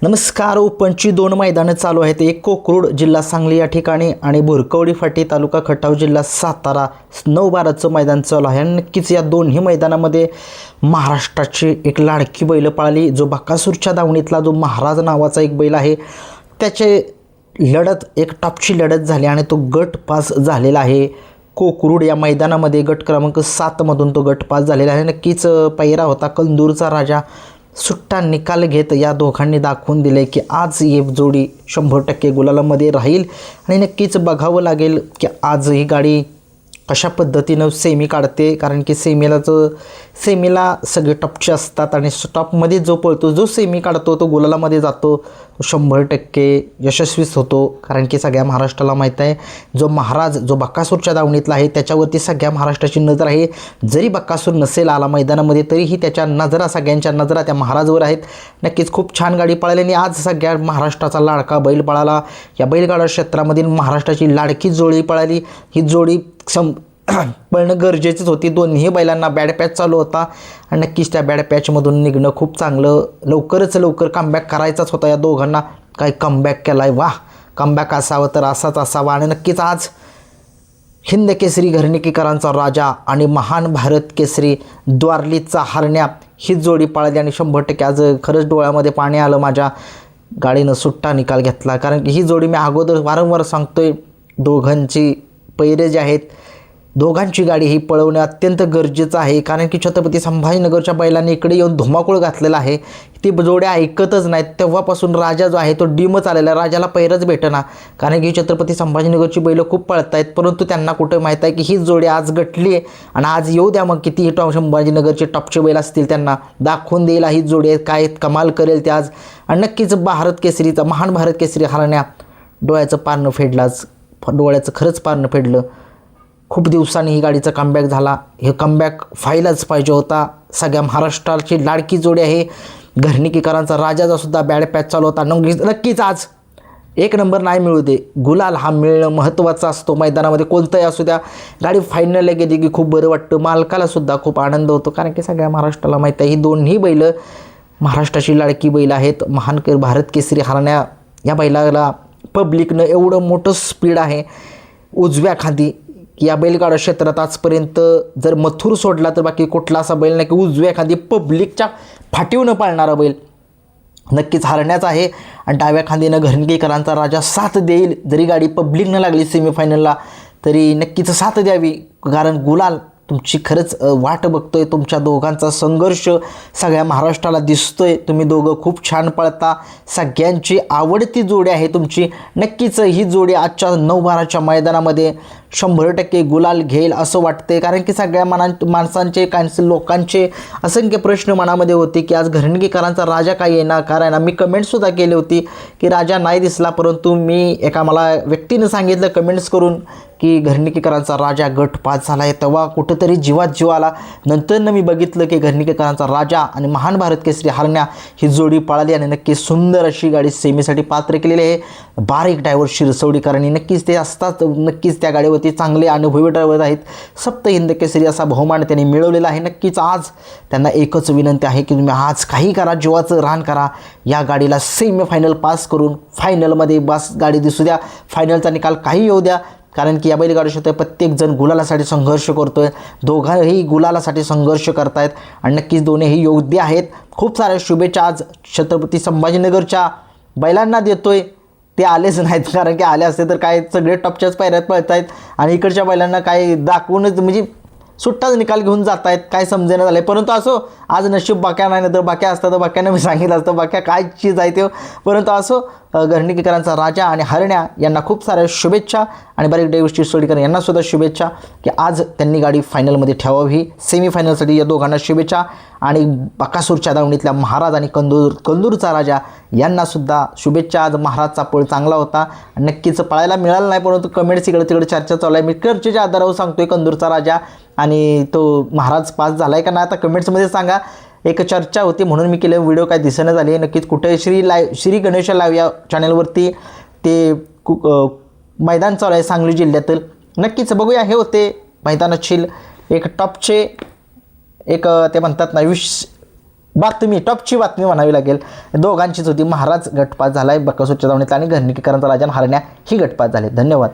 नमस्कार. ओपनची 2 मैदानं चालू आहेत. एक कोकरूड जिल्हा सांगली या ठिकाणी आणि भुरकवडी फाटी तालुका खटाव जिल्हा सातारा 9-12चं मैदान चालू आहे. आणि नक्कीच या दोन्ही मैदानामध्ये महाराष्ट्राची एक लाडकी बैल पळाली. जो बकासूरच्या दावणीतला जो महाराज नावाचा एक बैल आहे त्याचे लढत एक टॉपची लढत झाली आणि तो गट पास झालेला आहे. कोकरूड या मैदानामध्ये गट क्रमांक 7मधून तो गट पास झालेला आहे. नक्कीच पहिरा होता कंदूरचा राजा. सुट्टा निकाल घेत या दोघांनी दाखवून दिले की आज ही जोडी 100% गुलालामध्ये राहील. आणि नक्कीच बघावं लागेल की आज ही गाडी कशा पद्धतीनं सेमी काढते, कारण की सेमीला सगळे टॉपचे असतात आणि टॉपमध्ये जो पळतो जो सेमी काढतो तो गुलालामध्ये जातो, 100% यशस्वीच होतो. कारण की सगळ्या महाराष्ट्राला माहीत आहे जो महाराज जो बकासूरच्या दावणीतला आहे त्याच्यावरती सगळ्या महाराष्ट्राची नजर आहे. जरी बकासूर नसेल आला मैदानामध्ये तरीही त्याच्या नजरा सगळ्यांच्या नजरा त्या महाराजवर आहेत. नक्कीच खूप छान गाडी पळाली आणि आज सगळ्या महाराष्ट्राचा लाडका बैल पळाला. या बैलगाडा क्षेत्रामधील महाराष्ट्राची लाडकी जोडी पळाली. ही जोडी पळणं गरजेचंच होती. दोन्ही बैलांना बॅड पॅच चालू होता आणि नक्कीच त्या बॅड पॅचमधून निघणं खूप चांगलं. लवकर कमबॅक करायचाच होता या दोघांना. काय कमबॅक केला आहे, वाह! कमबॅक असावं तर असाच असावा. आणि नक्कीच आज हिंद केसरी घरणिकीकरांचा राजा आणि महान भारत केसरी द्वारलीचा हरण्या ही जोडी पळाली आणि 100% आज खरंच डोळ्यामध्ये पाणी आलं. माझ्या गाडीनं सुट्टा निकाल घेतला, कारण की ही जोडी मी अगोदर वारंवार सांगतोय, दोघांची पैरे जे आहेत दोघांची गाडी ही पळवणं अत्यंत गरजेचं आहे. कारण की छत्रपती संभाजीनगरच्या बैलांनी इकडे येऊन धुमाकूळ घातलेला आहे. ती जोड्या ऐकतच नाहीत. तेव्हापासून राजा जो आहे तो डीमच आलेला आहे. राजाला पैरच भेटेना, कारण की छत्रपती संभाजीनगरची बैलं खूप पळत आहेत. परंतु त्यांना कुठं माहीत आहे की ही जोडी आज गटली आहे आणि आज येऊ द्या मग कितीही संभाजीनगरचे टॉपचे बैल असतील त्यांना दाखवून देईल ही जोडी आहे काय कमाल करेल ते आज. आणि नक्कीच महान भारत केसरी हरण्या डोळ्याचं पारणं फेडलाच. डोळ्याचं खरंच पारणं फेडलं. खूप दिवसांनी ही गाडीचा कमबॅक झाला. हे कमबॅक व्हायलाच पाहिजे होता. सगळ्या महाराष्ट्राची लाडकी जोडी आहे. घरणिकीकरांचा राजाचा सुद्धा बॅड पॅच चालू होता. नक्कीच आज 1 नंबर नाही मिळू दे, गुलाल हा मिळणं महत्त्वाचा असतो. मैदानामध्ये कोणतंही असू द्या, गाडी फायनलला गेली की खूप बरं वाटतं. मालकालासुद्धा खूप आनंद होतो, कारण की सगळ्या महाराष्ट्राला माहीत आहे ही दोन्ही बैलं महाराष्ट्राची लाडकी बैल आहेत. महान भारत केसरी हरण्या या बैलाला पब्लिकनं एवढं मोठं स्पीड आहे उजव्या खांदी. या बैलगाडा क्षेत्रात आजपर्यंत जर मथुर सोडला तर बाकी कुठला असा बैल नाही की उजव्या एखादी पब्लिकच्या फाटीवनं पाळणारा बैल नक्कीच हरण्याचा आहे. आणि डाव्या खांदीनं घरणिकीकरांचा राजा साथ देईल. जरी गाडी पब्लिकनं लागली सेमीफायनलला तरी नक्कीच साथ द्यावी, कारण गुलाल तुमची खरंच वाट बघतोय. तुमच्या दोघांचा संघर्ष सगळ्या महाराष्ट्राला दिसतोय. तुम्ही दोघं खूप छान पळता. सगळ्यांची आवडती जोडी आहे तुमची. नक्कीच ही जोडी आजच्या 9-12च्या मैदानामध्ये 100% गुलाल घेईल असं वाटते, कारण की सगळ्या माणसांचे लोकांचे असंख्य प्रश्न मनामध्ये होते की आज घरणिकीकरांचा राजा काय येणार, कारण मी कमेंटसुद्धा केली होती की राजा नाही दिसला. परंतु मी मला व्यक्तीनं सांगितलं कमेंट्स करून की घरणिकीकरांचा राजा गट पास झाला आहे. तेव्हा कुठंतरी जीवात जीव आला. नंतरनं मी बघितलं की घरणिकीकरांचा राजा आणि महान भारत केसरी हरण्या ही जोडी पळाली आणि नक्कीच सुंदर अशी गाडी सेमीसाठी पात्र केलेली आहे. बारीक ड्रायव्हर शिरसवडीकरांनी नक्कीच ते असतात. नक्कीच त्या गाडीवरती चांगले अनुभवी ड्रायव्हर आहेत. सप्त हिंद केसरी असा बहुमान त्यांनी मिळवलेला आहे. नक्कीच आज त्यांना एकच विनंती आहे की तुम्ही आज काही करा, जीवाचं रान करा, या गाडीला सेमीफायनल पास करून फायनलमध्ये बस गाडी दिसू द्या. फायनलचा निकाल काही येऊ द्या, कारण की या बैलगाडी क्षेत्रात प्रत्येकजण गुलालासाठी संघर्ष करतोय. दोघंही गुलालासाठी संघर्ष करतायत आणि नक्कीच दोन्हीही योद्धे आहेत. खूप साऱ्या शुभेच्छा आज छत्रपती संभाजीनगरच्या बैलांना देतोय. ते आलेच नाहीत, कारण की आले असते तर काय सगळे टॉपच्याच पायऱ्यात पळत आहेत आणि इकडच्या बैलांना काय दाखवूनच म्हणजे सुट्टाच निकाल घेऊन जात आहेत, काय समजेना झालं. परंतु असो, आज नशीब बाक्या नाही तर बाक्या असतं तर बाक्यानं मी सांगितलं असतं बाक्या काय चीज आहे ते. परंतु असो, घरणिकीकरांचा राजा आणि हरण्या यांना खूप साऱ्या शुभेच्छा आणि बारीक ड्रायव्हर शिरसवडीकर यांनासुद्धा शुभेच्छा की आज त्यांनी गाडी फायनलमध्ये ठेवावी. सेमीफायनलसाठी या दोघांना शुभेच्छा. आणि बकासूरच्या दावणीतल्या महाराज आणि कंदूरचा राजा यांनासुद्धा शुभेच्छा. आज महाराजचा पळ चांगला होता. नक्कीच पळायला मिळालं नाही, परंतु कमेंट्स इकडे तिकडे चर्चा चालू आहे. मी चर्चेच्या आधारावर सांगतोय कंदूरचा राजा आणि तो महाराज पास झाला आहे का नाही आता कमेंट्समध्ये सांगा. एक चर्चा होती म्हणून मी केलं व्हिडिओ, काय दिसेना झाली. नक्कीच कुठे श्री गणेश लाईव्ह या चॅनलवरती ते मैदान चालू आहे सांगली जिल्ह्यातील. नक्कीच बघूया. हे होते मैदानातील एक टॉपचे एक ते म्हणतात ना बातमी टॉपची बातमी म्हणावी लागेल. दोघांचीच होती. महाराज गटपास झाला आहे बकासूरच्या दावणीतला आणि घरणीकरांचा राजा हरण्या ही गटपास झाले. धन्यवाद.